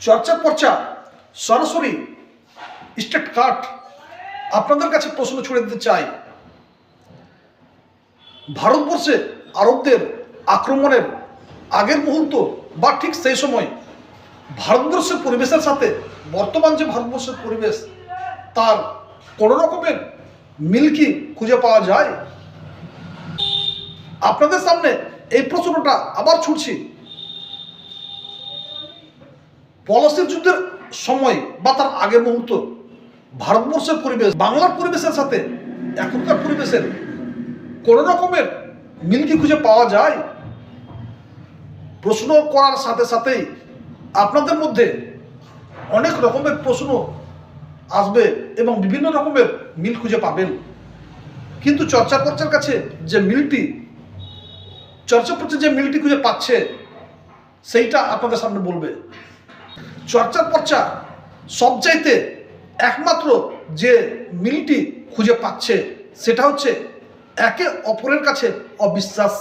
চর্চা পর্চা সরাসরি স্টেট কাট আপনাদের কাছে প্রশ্ন ছুড়ে দিতে চাই। ভারতবর্ষে আরবদের আক্রমণের আগের মুহূর্ত বা ঠিক সেই সময় ভারতবর্ষের পরিবেশের সাথে বর্তমান যে ভারতবর্ষের পরিবেশ তার কোনো রকমের মিল কি খুঁজে পাওয়া যায়? আপনাদের সামনে এই প্রশ্নটা আবার ছুটছি। পলাশির যুদ্ধের সময় বা তার আগের মুহূর্ত ভারতবর্ষের পরিবেশ বাংলার পরিবেশের সাথে এখনকার পরিবেশের কোনো রকমের মিল কি খুঁজে পাওয়া যায়? প্রশ্ন করার সাথে সাথেই আপনাদের মধ্যে অনেক রকমের প্রশ্ন আসবে এবং বিভিন্ন রকমের মিল খুঁজে পাবেন। কিন্তু চর্চা পর্চার কাছে যে মিলটি খুঁজে পাচ্ছে সেইটা আপনাদের সামনে বলবে। চর্চা পর্চা সবচাইতে একমাত্র যে মিলটি খুঁজে পাচ্ছে সেটা হচ্ছে একে অপরের কাছে অবিশ্বাস।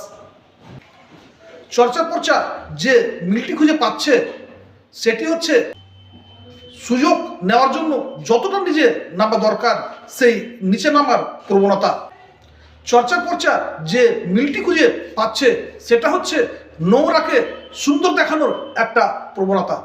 চর্চা পর্চা যে মিলটি খুঁজে পাচ্ছে সেটি হচ্ছে সুযোগ নেওয়ার জন্য যতটা নিচে নামা দরকার সেই নিচে নামার প্রবণতা। চর্চা পর্চা যে মিলটি খুঁজে পাচ্ছে সেটা হচ্ছে নোংরাকে সুন্দর দেখানোর একটা প্রবণতা।